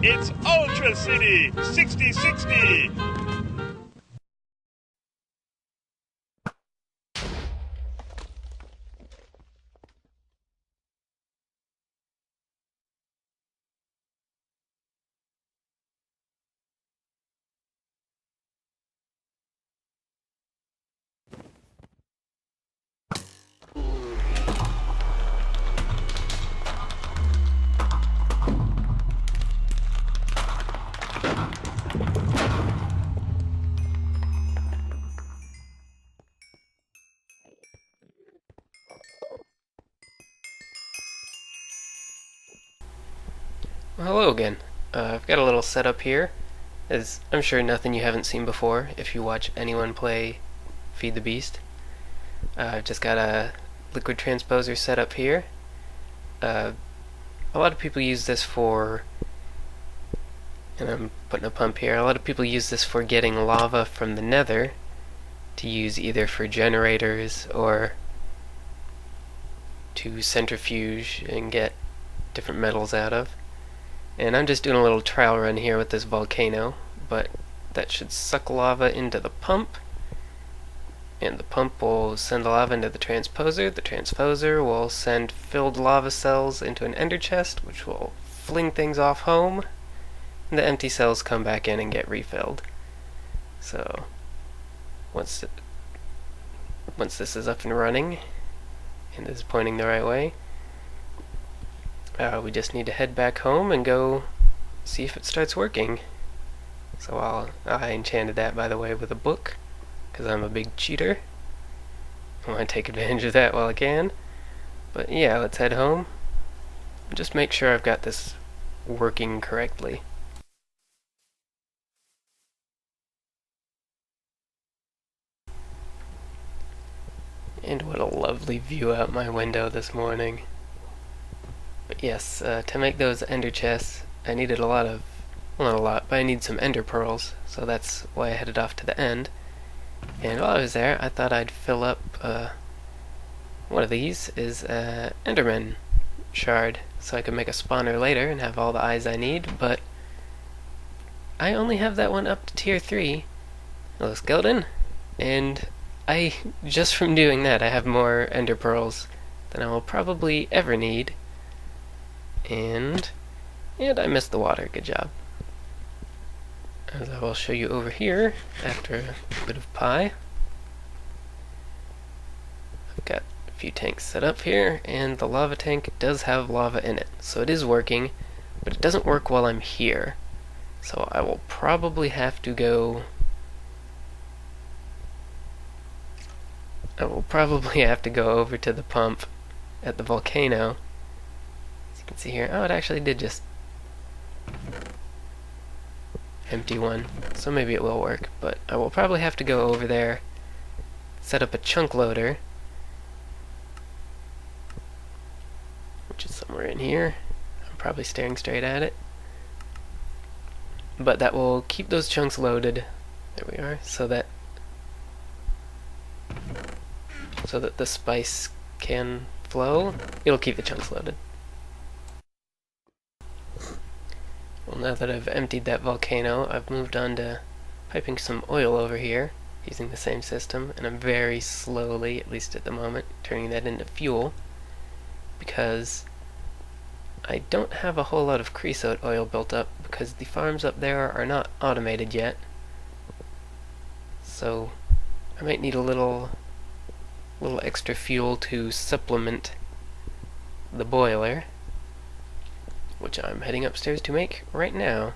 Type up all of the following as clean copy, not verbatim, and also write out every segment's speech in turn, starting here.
It's Ultracity 6060. Well, hello again. I've got a little setup here. As I'm sure nothing you haven't seen before if you watch anyone play Feed the Beast. I've just got a liquid transposer set up here. A lot of people use this for, and I'm putting a pump here, a lot of people use this for getting lava from the nether to use either for generators or to centrifuge and get different metals out of. And I'm just doing a little trial run here with this volcano, but that should suck lava into the pump, and the pump will send the lava into the transposer will send filled lava cells into an ender chest, which will fling things off home, and the empty cells come back in and get refilled. So once this is up and running, and is pointing the right way, we just need to head back home and go see if it starts working. So I enchanted that, by the way, with a book, because I'm a big cheater. I want to take advantage of that while I can. But yeah, let's head home. Just make sure I've got this working correctly. And what a lovely view out my window this morning. But yes, to make those ender chests, I needed a lot of, well, not a lot, but I need some ender pearls, so that's why I headed off to the end. And while I was there, I thought I'd fill up, one of these is an enderman shard, so I could make a spawner later and have all the eyes I need, but I only have that one up to tier 3, hello skeleton, and just from doing that, I have more ender pearls than I will probably ever need. And I missed the water, good job. As I will show you over here after a bit of pie. I've got a few tanks set up here, and the lava tank does have lava in it, so it is working, but it doesn't work while I'm here. So I will probably have to go over to the pump at the volcano. As you can see here, oh, it actually did just empty one, so maybe it will work, but I will probably have to go over there, set up a chunk loader, which is somewhere in here. I'm probably staring straight at it, but that will keep those chunks loaded, there we are, so that the spice can flow. It'll keep the chunks loaded. Well, now that I've emptied that volcano, I've moved on to piping some oil over here using the same system, and I'm very slowly, at least at the moment, turning that into fuel because I don't have a whole lot of creosote oil built up because the farms up there are not automated yet. So I might need a little extra fuel to supplement the boiler, which I'm heading upstairs to make right now.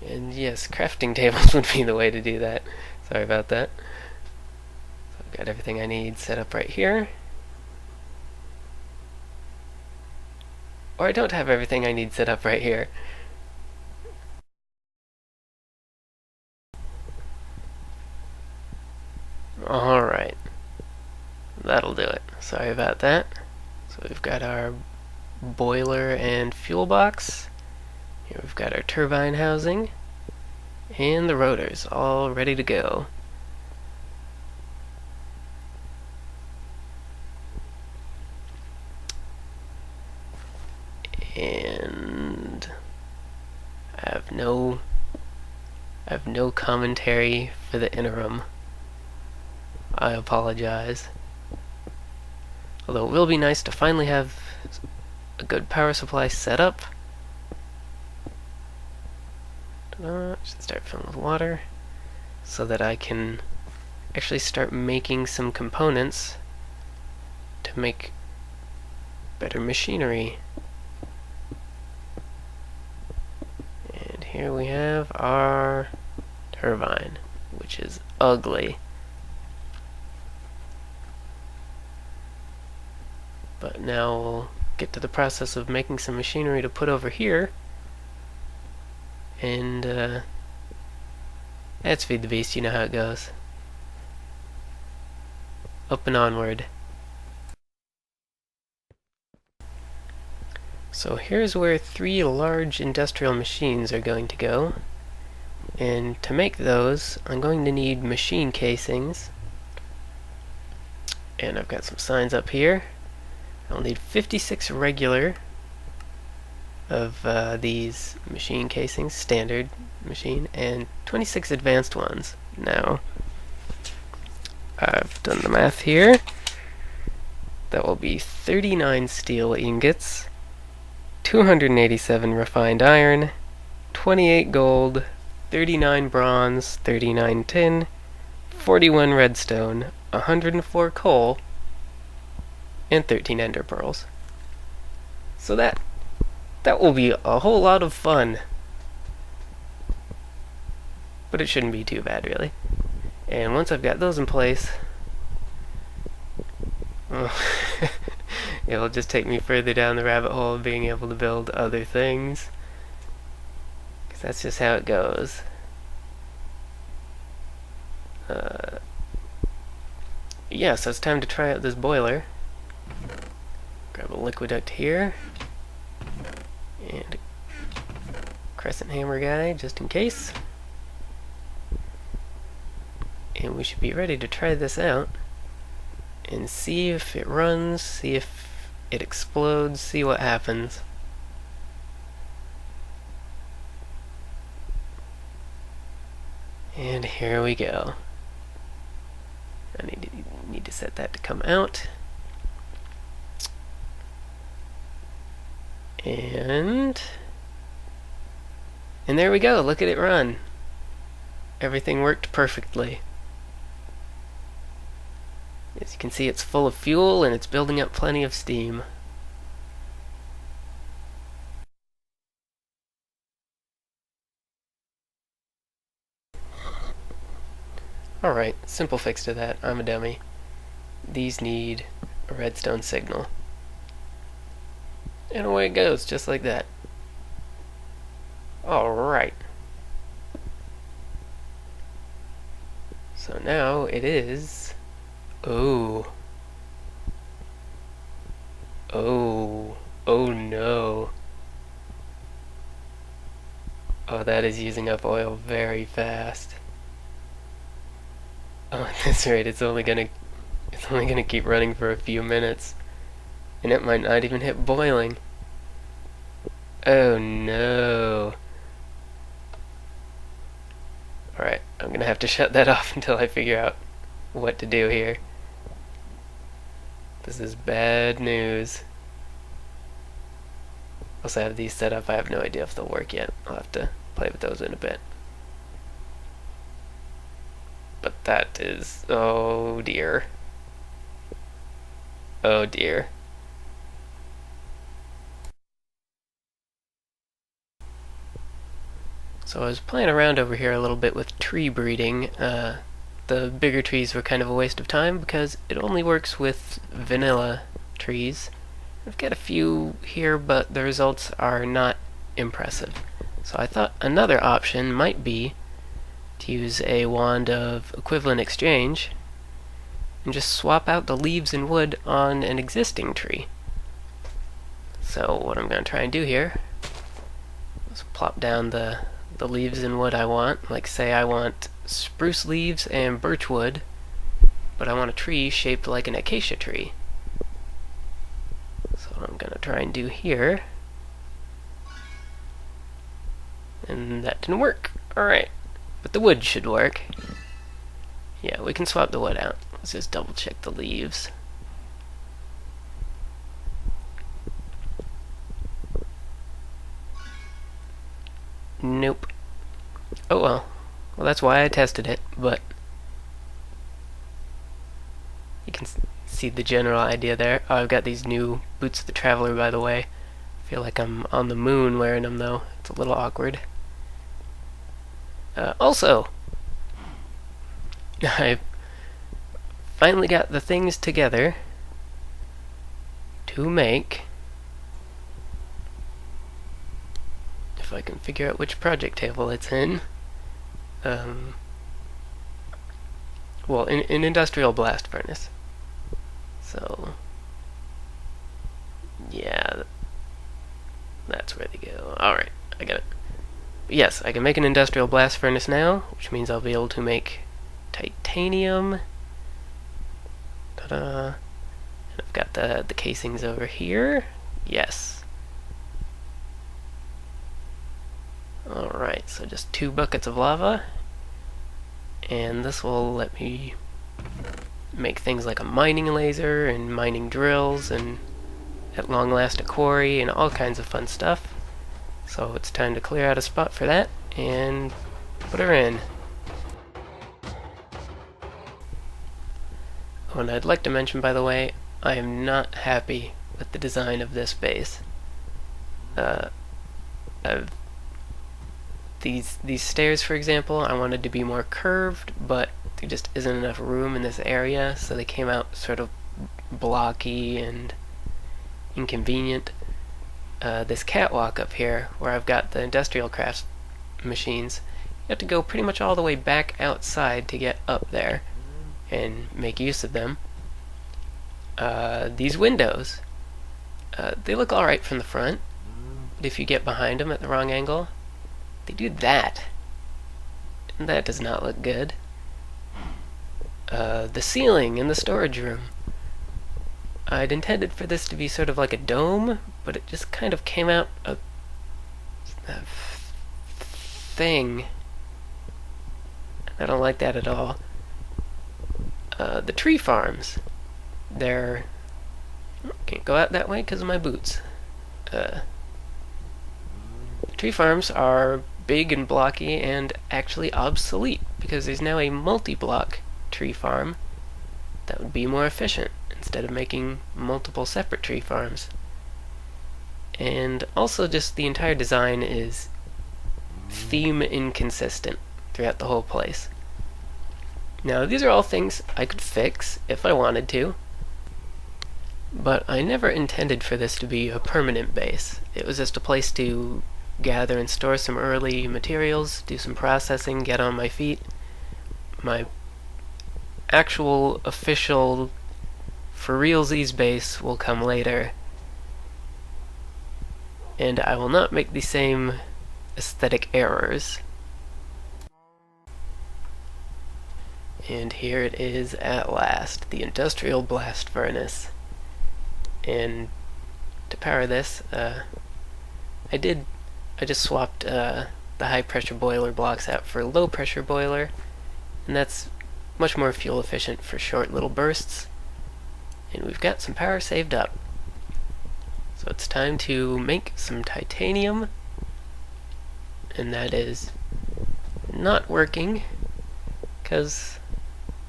And yes, crafting tables would be the way to do that. Sorry about that. So I've got everything I need set up right here. Or I don't have everything I need set up right here. Alright. That'll do it. Sorry about that. So we've got our boiler and fuel box. Here we've got our turbine housing. And the rotors all ready to go. And I have no commentary for the interim. I apologize. Although it will be nice to finally have a good power supply set up. Should start filling with water so that I can actually start making some components to make better machinery. And here we have our turbine, which is ugly. But now we'll get to the process of making some machinery to put over here. And let's feed the beast, you know how it goes. Up and onward. So here's where 3 large industrial machines are going to go. And to make those, I'm going to need machine casings. And I've got some signs up here. I'll need 56 regular of these machine casings, standard machine, and 26 advanced ones. Now, I've done the math here. That will be 39 steel ingots, 287 refined iron, 28 gold, 39 bronze, 39 tin, 41 redstone, 104 coal, and 13 ender pearls. So that will be a whole lot of fun. But it shouldn't be too bad, really. And once I've got those in place, it'll just take me further down the rabbit hole of being able to build other things. Because that's just how it goes. Yeah, so it's time to try out this boiler. Grab a liquiduct here. And a crescent hammer guy, just in case. And we should be ready to try this out. And see if it runs, see if it explodes, see what happens. And here we go. I need to set that to come out. And there we go, look at it run. Everything worked perfectly. As you can see, it's full of fuel and it's building up plenty of steam. Alright, simple fix to that. I'm a dummy. These need a redstone signal. And away it goes, just like that. Alright. So now it is... Oh. Oh. Oh no. Oh, that is using up oil very fast. Oh, at this rate, it's only gonna keep running for a few minutes. And it might not even hit boiling. Oh no. Alright, I'm gonna have to shut that off until I figure out what to do here. This is bad news. Once I have these set up, I have no idea if they'll work yet. I'll have to play with those in a bit. But that is... oh dear. Oh dear. So I was playing around over here a little bit with tree breeding. The bigger trees were kind of a waste of time because it only works with vanilla trees. I've got a few here, but the results are not impressive. So I thought another option might be to use a wand of equivalent exchange and just swap out the leaves and wood on an existing tree. So what I'm going to try and do here is plop down the leaves and wood I want. Like, say I want spruce leaves and birch wood, but I want a tree shaped like an acacia tree. So what I'm going to try and do here And that didn't work. Alright. But the wood should work. Yeah, we can swap the wood out. Let's just double check the leaves. Nope. Oh well. Well, that's why I tested it, but you can see the general idea there. Oh, I've got these new boots of the Traveler, by the way. I feel like I'm on the moon wearing them, though. It's a little awkward. Also, I finally got the things together to make, if I can figure out which project table it's in, well, in industrial blast furnace. So, yeah, that's where they go. Alright, I got it. But yes, I can make an industrial blast furnace now, which means I'll be able to make titanium. Ta-da. And I've got the casings over here. Yes. Alright, so just 2 buckets of lava. And this will let me make things like a mining laser and mining drills and at long last a quarry and all kinds of fun stuff. So it's time to clear out a spot for that and put her in. Oh, and I'd like to mention, by the way, I am not happy with the design of this base. These stairs, for example, I wanted to be more curved, but there just isn't enough room in this area, so they came out sort of blocky and inconvenient. This catwalk up here, where I've got the industrial crafts machines, you have to go pretty much all the way back outside to get up there and make use of them. These windows, they look alright from the front, but if you get behind them at the wrong angle, they do that. And that does not look good. The ceiling in the storage room. I'd intended for this to be sort of like a dome, but it just kind of came out a thing. I don't like that at all. The tree farms. They're... can't go out that way because of my boots. The tree farms are big and blocky and actually obsolete because there's now a multi-block tree farm that would be more efficient instead of making multiple separate tree farms. And also just the entire design is theme inconsistent throughout the whole place. Now these are all things I could fix if I wanted to, but I never intended for this to be a permanent base. It was just a place to gather and store some early materials, do some processing, get on my feet. My actual official for realsies base will come later, and I will not make the same aesthetic errors. And here it is at last, the industrial blast furnace. And to power this, I just swapped the high pressure boiler blocks out for a low pressure boiler, and that's much more fuel efficient for short little bursts. And we've got some power saved up. So it's time to make some titanium, and that is not working because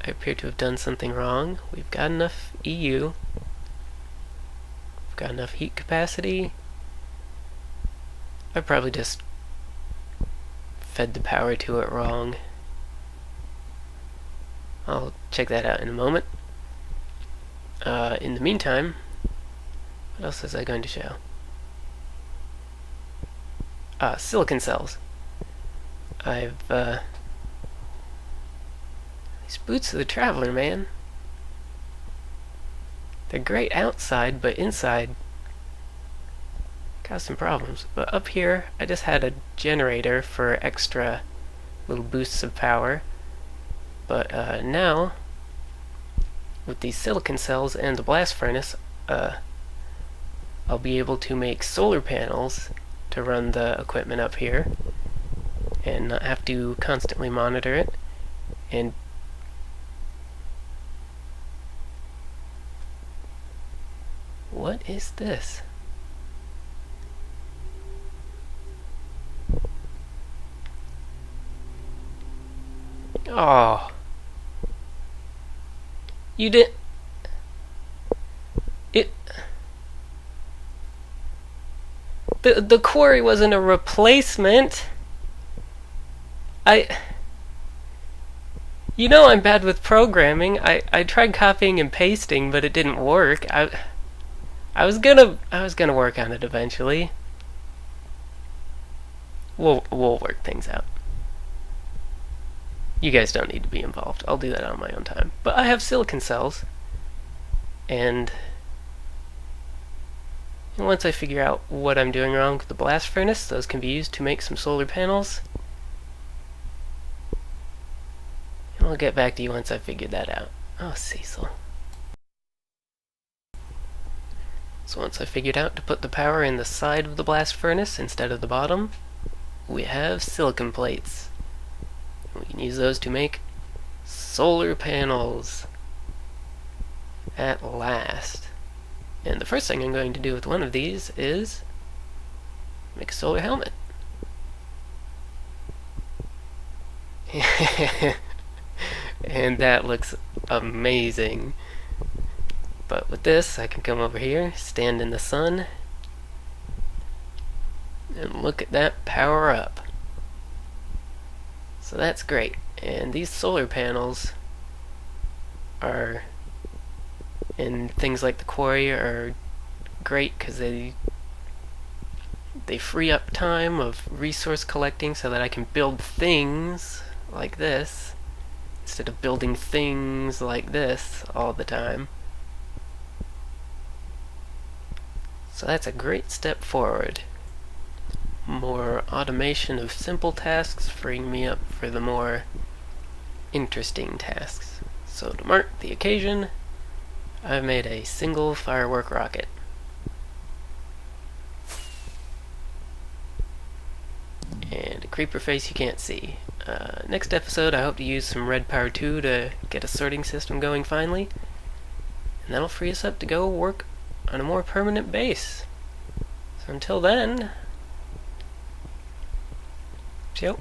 I appear to have done something wrong. We've got enough EU, we've got enough heat capacity. I probably just fed the power to it wrong. I'll check that out in a moment. In the meantime, what else was I going to show? Silicon cells. I've, these boots of the Traveler, man. They're great outside, but inside cause some problems. But up here, I just had a generator for extra little boosts of power. But now, with these silicon cells and the blast furnace, I'll be able to make solar panels to run the equipment up here. and not have to constantly monitor it. And what is this? Oh, you did it. The quarry wasn't a replacement. You know I'm bad with programming. I tried copying and pasting, but it didn't work. I was gonna work on it eventually. We'll work things out. You guys don't need to be involved. I'll do that on my own time. But I have silicon cells, and once I figure out what I'm doing wrong with the blast furnace, those can be used to make some solar panels. And I'll get back to you once I've figured that out. Oh, Cecil. So once I figured out to put the power in the side of the blast furnace instead of the bottom, we have silicon plates. We can use those to make solar panels. At last. And the first thing I'm going to do with one of these is make a solar helmet. And that looks amazing. But with this, I can come over here, stand in the sun, and look at that power up. So that's great. And these solar panels are, and things like the quarry are great because they free up time of resource collecting so that I can build things like this instead of building things like this all the time. So that's a great step forward. More automation of simple tasks, freeing me up for the more interesting tasks. So to mark the occasion, I've made a single firework rocket. And a creeper face you can't see. Next episode I hope to use some red power 2 to get a sorting system going finally. And that'll free us up to go work on a more permanent base. So until then, ciao.